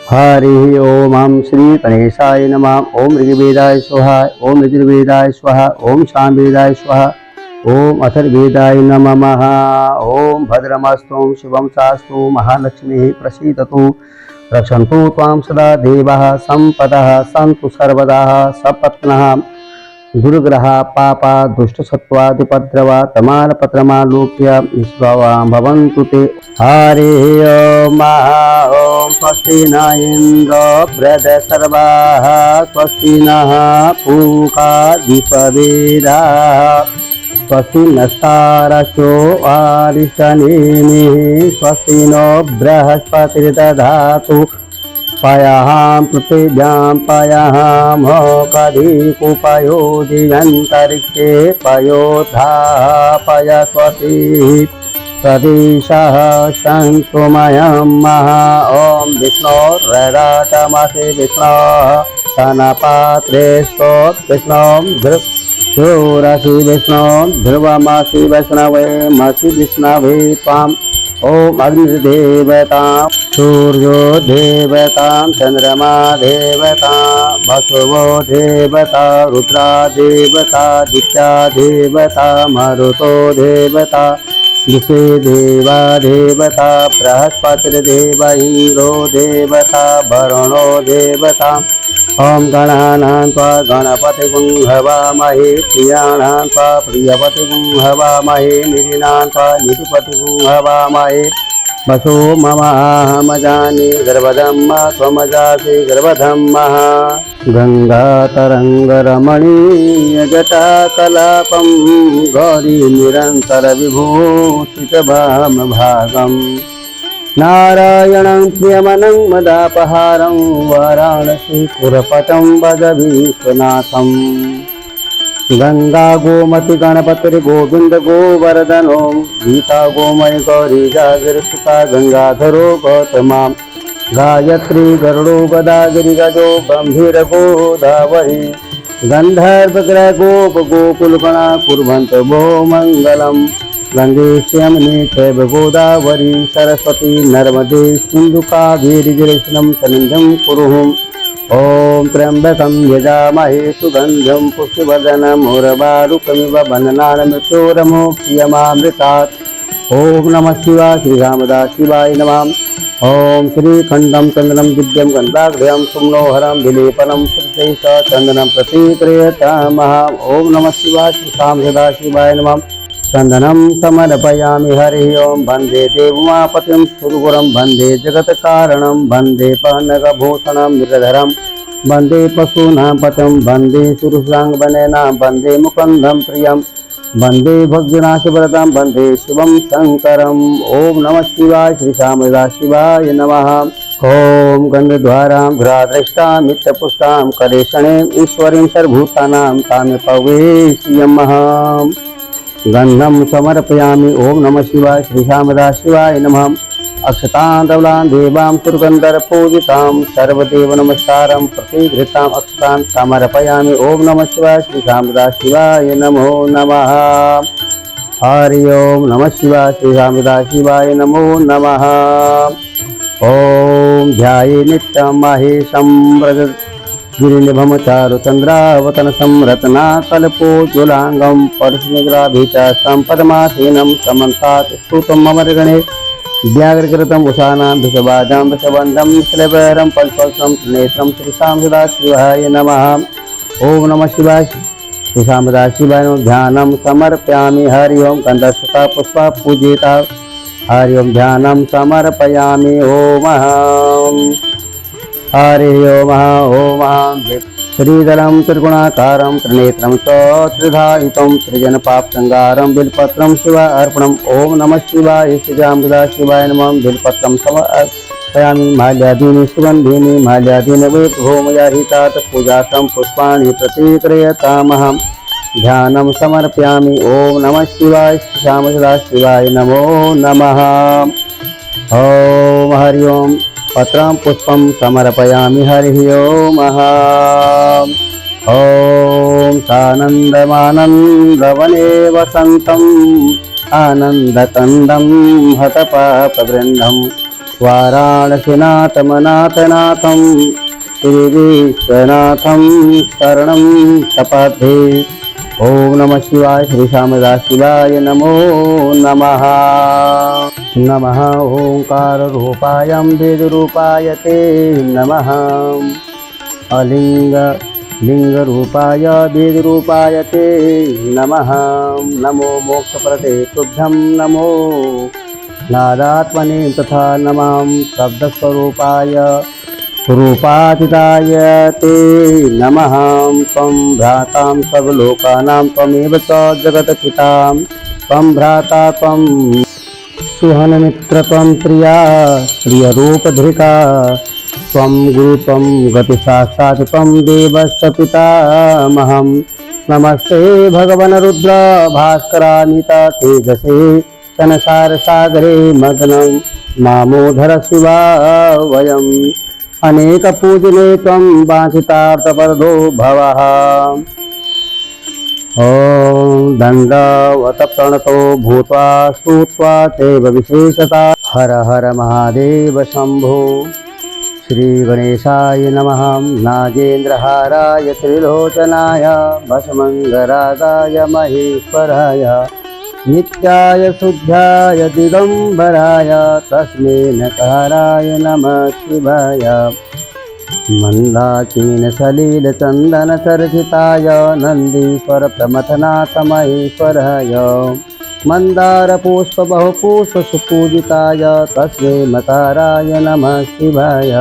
हरि ओम श्री गणेशाय नमः। ओम ऋग्वेदाय स्वाहा। ओम यजुर्वेदाय स्वाहा। ओम सामवेदाय स्वाहा। ओम अथर्ववेदाय नमः। ओम भद्रमस्तु शिवं शास्तु महालक्ष्मी प्रसीदतु रक्षन्तु त्वां सदा देवाः सम्पदः सन्तु सर्वदा सपत्नः दुर्ग्रह पापा दुष्टसत्त्वादिपद्रवा तमालपत्रमालोक्य विश्ववा भवन्तु ते। हरि ओम ओम स्वस्ति न इन्द्रो बृहस्पतिर्वाः स्वस्ति नः पूषा विश्ववेदाः स्वस्ति नस्तारसो अरिष्टनेमिः स्वस्ति नो बृहस्पतिर्दधातु पयहां पृथिव्यां पयहां मोकधिकुपयो दिगन्तरिक्षे पयोधापय स्वस्तिः प्रदिशः शङ्कुमयं महा ॐ विष्णोर्विराटमसि विष्णोः तनपात्रे स्तोत् विष्णोरसि विष्णो ध्रुवमसि वैष्णवे मसि विष्णवे त्वाम् ॐ अग्निर्देवतां सूर्यो देवतां चन्द्रमा देवता वसुवो देवता रुद्रा देवता दित्या देवता मरुतो देवता दिशे देवा देवता बृहस्पतिर्देव इन्द्रो देवता वरुणो देवता ओम गणानां त्वा गणपतिं हवामहे प्रियाणां त्वा प्रियपतिं हवामहे निरीनां त्वा निधिपतिं हवामहे वसो ममाहमजानि गर्भधम्म त्वमजासि गर्भधम्मः गङ्गातरङ्गरमणीयजटाकलापं गौरी निरन्तरविभूषितभामभागम् नारायणं प्रियमनं मदापहारं वाराणसी पुरपतं भज विश्वनाथं गंगा गोमति गणपति गोविंद गोवर्धनो गीता गोमय गौरी जागृता गंगाधरो गौतमा गायत्री गरुडो गदागिरि गजो गंभीर गोदावरी गंधर्वग्रह गोप गोकुलगणा कुर्वन्त वो मंगलम् गंगे यमुने चैव गोदावरी सरस्वती नर्मदे सिंधु कावेरी जलेस्मिन् सन्निधिं कुरुहुम् ॐ त्र्यंबकं यजामहे सुगन्धिं पुष्टिवर्धनम् उर्वारुकमिव बन्धनान् मृत्योर्मुक्षीयमामृतात्। ॐ नमः शिवाय श्री रामदास शिवाय नमः। ॐ श्रीखण्डं चन्दनं दिव्यं गन्धाग्र्यं सुम्नोहरं विलेपनं श्रुते च चन्दनं प्रतीक्रियतामः। ॐ नमः शिवाय श्री सदाशिवाय नमः। चन्दनं समर्पयामि हरि ओं वन्दे देवमापतिं सुरगुरं वन्दे जगत्कारणं वन्दे पन्नगभूषणं मृगधरं वन्दे पशूनां पतिं वन्दे सुरसाङ्गवनेनां वन्दे मुकुन्दं प्रियं वन्दे भग्नाशव्रतं वन्दे शिवं शङ्करम्। ॐ नमः शिवाय श्री सदाशिवाय नमः। ॐ गन्धद्वारां घ्रादृष्टां मित्रपुष्टां करेशणीं ईश्वरीं सर्वभूतानां ताम्यपवेश्यमः गन्धं समर्पयामि। ओम नमः शिवाय श्री सदाशिवाय नमः। अक्षतां धवलां देवां सुरगन्धर्पूजितां सर्वदेव नमस्कारं प्रतिगृहीतां अक्षतां समर्पयामि। ओम नमः शिवाय श्री सदाशिवाय नमो नमः। हरि ओम नमः शिवाय श्री सदाशिवाय नमो नमः। ओम ध्याये नित्यं महेशं व्रज गिरिनिभं चारुचन्द्रावतनसं रत्नाकल्पोज्ज्वलाङ्गं परशुनिग्राभित सम्पदमासीनं समन्तात् स्तुतं ममर्गणे व्याघ्रकृतं उषाणां विषवाजां विषवन्दं श्लेवरं पल्पल्सं त्रिनेत्रं श्री सदाशिवाय नमः। ओम नमः शिवाय श्री सदाशिवाय नमः। ध्यानं समर्पयामि हरि ओं गन्धस्वता पुष्पा पूजिता हरि ओं ध्यानं समर्पयामि। ओम हरि ओम ओम श्रीधरं त्रिगुणाकारं त्रिनेत्रं च त्रिधायुतं त्रिजनपापसंगारं बिल्पत्रं शिवाय अर्पणम्। ओम नमः शिवाय श्री सदाशिवाय नमः। बिल्पत्रं समर्पयामि माल्यादीनि सुगन्धीनि माल्यादीनि वै भूमयाहितात् पूजार्थं पुष्पाणि प्रतिक्रियतामहं ध्यानं समर्पयामि। ओम नमः शिवाय श्री सदाशिवाय नमो नमः। ओम हरि ओम पत्रं पुष्पं समर्पयामि हरि ओम। ॐ सानन्दमानन्दवने वसन्तम् आनन्दकन्दं हतपापवृन्दं वाराणसीनाथमनाथनाथं श्रीविश्वनाथं शरणं प्रपद्ये। ओम नमः शिवाय। श्री श्यामदास शिवाय नमो नमः। नमः ओंकार रूपाय वेद रूपाय ते नमः। अलिंग लिंग रूपाय वेद रूपाय ते नमः। नमो मोक्षप्रदे तुभ्यं नमो नादात्मने तथा नमः शब्दस्वरूपाय रूपातीताय ते नमः। त्वं भ्रातां सर्वलोकानां त्वमेव च जगत्पितां त्वं भ्राता त्वं सुहनमित्र त्वं प्रिया प्रियरूपधृका त्वं गुरु त्वं गतिसाक्षात् त्वं देवस्य पितामहं। नमस्ते भगवन् रुद्र भास्करामित तेजसे संसारसागरे मग्नं नामोधर शिवा वयम्। अनेकपूजने त्वं वाञ्छितार्थप्रदो भवः। ॐ दण्डवत प्रणतो भूत्वा स्तुत्वा चैव विशेषता। हर हर महादेव शम्भो। श्रीगणेशाय नमः। नागेन्द्रहाराय त्रिलोचनाय भस्मङ्गरागाय महेश्वराय नित्याय शुद्धाय दिगम्बराय तस्मै नकाराय नमः शिवाय। मन्दाकिनी सलिलचन्दनचर्चिताय नन्दीश्वर प्रमथनाथ महेश्वराय मन्दारपुष्प बहुपुष्प सुपूजिताय तस्मै मकाराय नमः शिवाय।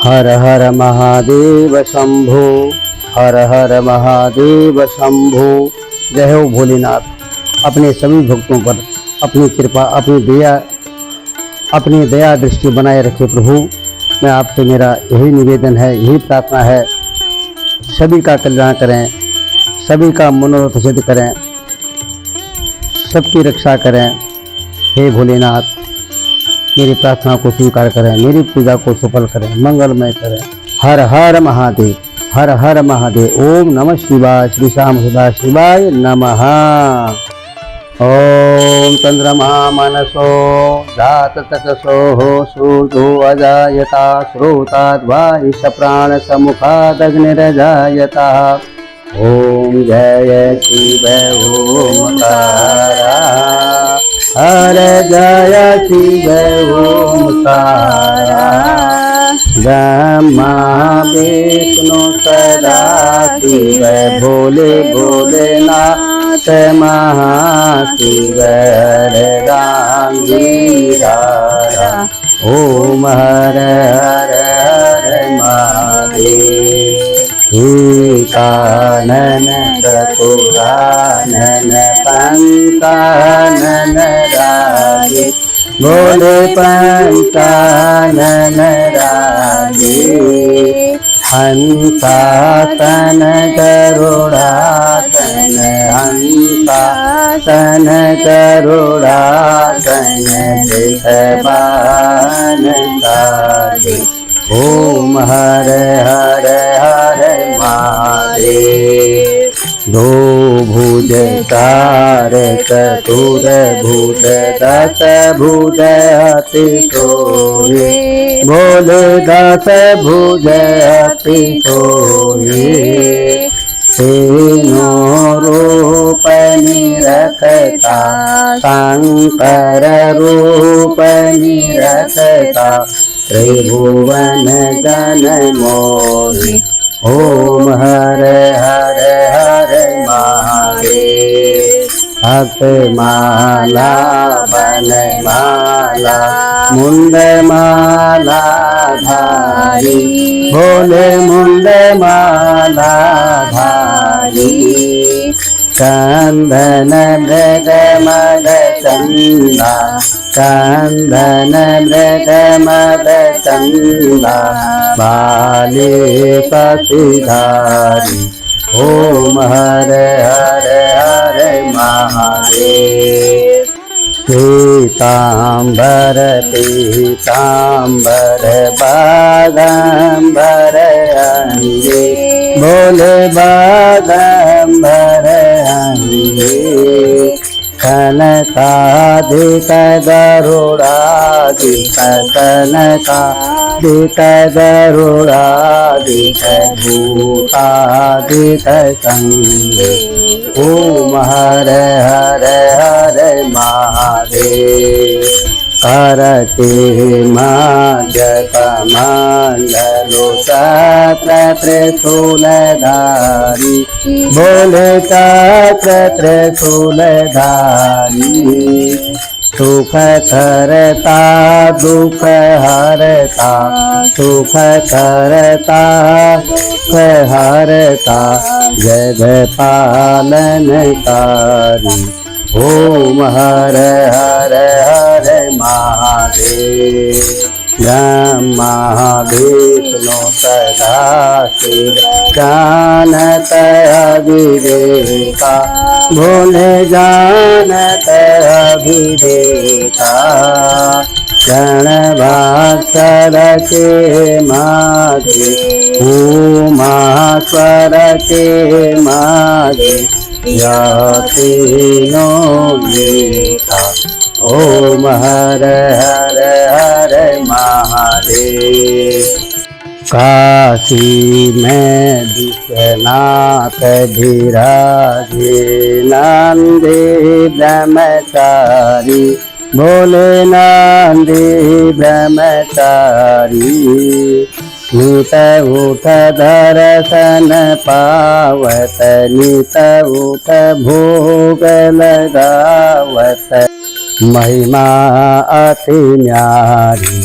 हर हर महादेव शंभो। हर हर महादेव शंभो। जय हो भोलेनाथ। अपने सभी भक्तों पर अपनी कृपा अपनी दया दृष्टि बनाए रखे प्रभु। मैं आपसे मेरा यही निवेदन है, यही प्रार्थना है, सभी का कल्याण करें, सभी का मनोरथ सिद्ध करें, सबकी रक्षा करें। हे भोलेनाथ, मेरी प्रार्थना को स्वीकार करें, मेरी पूजा को सफल करें, मंगलमय करें। हर हर महादेव। हर हर महादेव। ओम नमः शिवाय। श्री श्याम सदा शिवाय नमः। ओम चंद्रमा मनसो जातचक्षुषो सूर्यो अजायता श्रोताद्वायुष प्राणसमुखादग्निरजायता। ओम जय शिव ओमकारा हर जय शिव ओमकारा। ब्रह्मा विष्णु सदा शिव भोले भोलेनाथ महाशिव हरदांगीरा। ओम हर हर हर महादेव। कानन चतुरानन पंचानन राजे भोले पंचानन राजे। हंसासन गरुड़ासन हंसासन गरुड़ासन दिशबान साजे। ओम हर हर हर महादेव। दो भुज चार चतुर भुज दस भुज अति सोये भोले दस भुज अति सोये। तीनों रूप निरखता शंकर रूप निरखता त्रिभुवन जन मोहि। ओम हर हर हर महादेव। भक्त माला बन माला मुंड माला धारी भोले मुंड माला धारी। चंदन मृग मद चंदा चंदन मृग मद चंदा बाले पतिधारी। ओम हर हर हर महादेव। पीतांबर पीतांबर बागंबर अंगे भोले बागंबर अंगे। सनकादिक गरुडादिक सनकादिक गरुडादिक भूतादिक संगे ओम हर हर हर महादेव करते जपमंडलो चक्र त्रिशूलधारी बोले चक्र त्रिशूलधारी सुख करता दुख हरता सुख करता दुख हरता जग पालनकारी ओम हर हर हर महादेव ब्रह्मा विष्णु सदा शिव जानत अविवेका भोले जानत अविवेका क्षण भास्कर के मागे उमास्वर के मागे यातिनो लेखा ओम हर हर हर महादेव काशी में विश्वनाथ विराजे नंदी ब्रह्मचारी बोले नंदी ब्रह्मचारी नित उठ दर्शन पावत नित उठ भोग लगावत महिमा अति न्यारी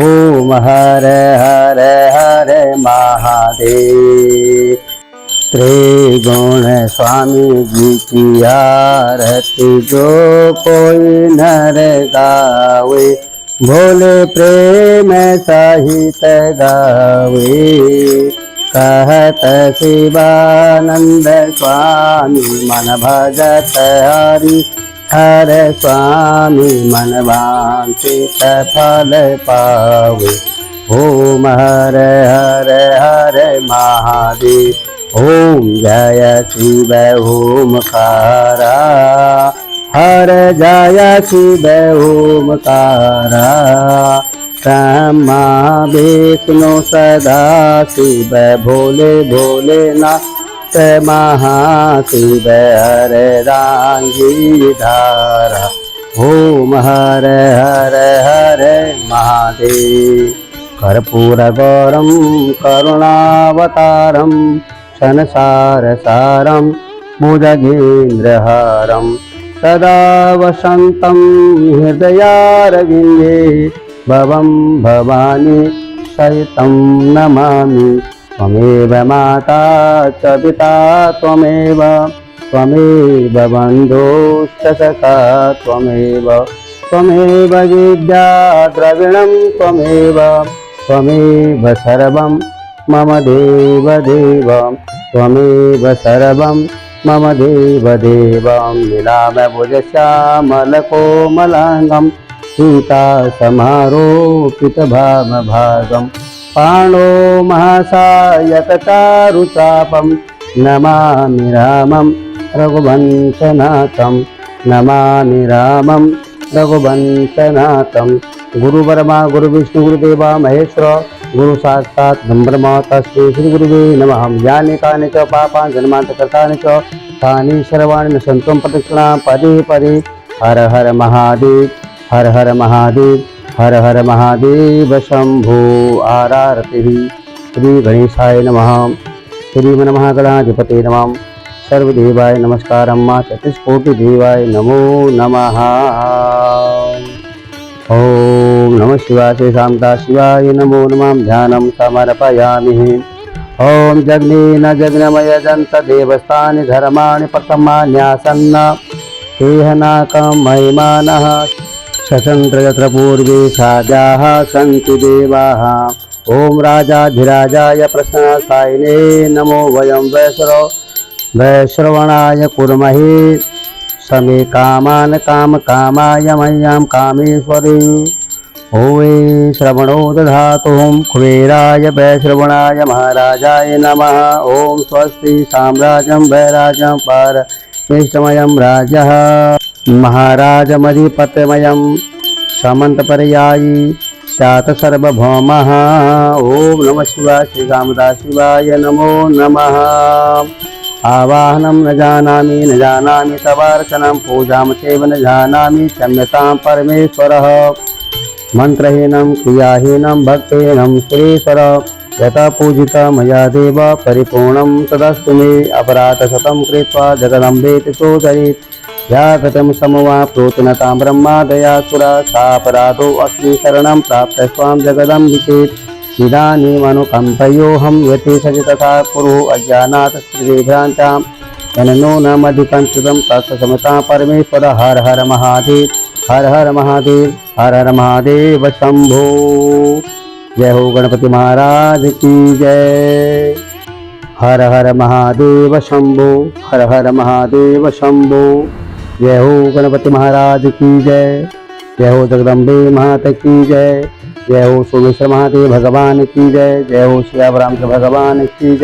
ओम हर हर हर महादेव त्रिगुण स्वामी जी की आरती जो कोई नर गावे भोले प्रेम सहित गावे कहत शिवानंद स्वामी मन भजत हरि हर स्वामी मन वांछित फल पावे ओम हर हर हर महादेव ओम जय शिव ओमकारा हर जय शिव ओमकारा ब्रह्मा विष्णु सदा शिव भोले भोलेनाथ महाशिव हर रांगी धारा ओम हर हर हर महादेव कर्पूर गौरम करुणावतारम संसार सारम भुजगेन्द्रहारम सदा वसन्तं हृदयारविन्दे भवं भवानी सहितं नमामि त्वमेव माता च पिता त्वमेव बन्धुश्च सखा त्वमेव विद्या द्रविणं त्वमेव सर्वं मम देव त्वमेव सर्वं मम देव नीलाभुजश्यामलकोमलाङ्गं सीता समारोपितभागं पाणो महासायकचारुचापं नमामि रामं रघुवंशनाथं गुरुब्रह्मा गुरुविष्णु गुरुदेवा महेश्वर गुरु साक्षात् ब्रह्म तस्मै श्री गुरुवे नमः यानि कानि च पापानि जन्मान्तरकृतानि च तानि सर्वाणि न सन्तुं प्रदक्षिणां पदे पदे हर हर महादेव हर हर महादेव हर हर महादेव शंभो आरतिः श्री गणेशाय नमः श्रीमन्महागणाधिपते नमः सर्वदेवाय नमस्कारं मा चतुष्कोटिदेवाय नमो नमः ओम नमः शिवाय श्री शांता शिवाय नमो नमः ध्यानं समर्पयामि ओम जग्नेन जग्नमय जंत देवस्थानि धर्माणि प्रथमान्यासन्न हेहनाकं महिमानः शतन्त्र यत्र पूर्वे साध्याः सन्ति देवाः ओम राजाधिराजाय प्रसन्नसायिने नमो वयं वैश्रवणाय कुर्महे समे कामान काम कामाय मह्यं कामेश्वरी ओवे श्रवणो दधातु कुबेराय वैश्रवणाय महाराजाय नमः ओम स्वस्ति साम्राज्यं वैराज्यं पारमेष्टमयं राजः महाराजमधिपतिमयं समन्तपर्यायी स्यात् सर्वभौमः। ओम नमः शिवाय। श्री रामदास शिवाय नमो नमः। आवाहनं न जानामि तवार्चनं पूजां चैव न जानामि क्षम्यतां परमेश्वरः। मंत्रहीनं क्रियाहीनं भक्तिहीनं सुरेश्वर यथा पूजिता मया देव परिपूर्णं तदस्तु मे। अपराधशतं कृत्वा जगदम्बेति चोदयेत् या गतं समवा प्रोतनतां ब्रह्मादयासुरा सापराधो अस्मि शरणं प्राप्य स्वां जगदम्बिके। इदानीमनुकम्पयोऽहं यथेच्छति तथा कुरु अज्ञानात् श्रीभ्रान्तां जननो नामधिकं कृतं तत्समता परमेश्वर। हर हर महादेव हर हर महादेव हर हर महादेव शंभो। जय हो गणपति महाराज की जय। हर हर महादेव शंभो हर हर महादेव शंभो। जय हो गणपति महाराज की जय। जय हो जगदम्बे माता की जय। जय हो सोमेश्वर महादेव भगवान की जय। जय हो श्री रामचंद्र भगवान की जय।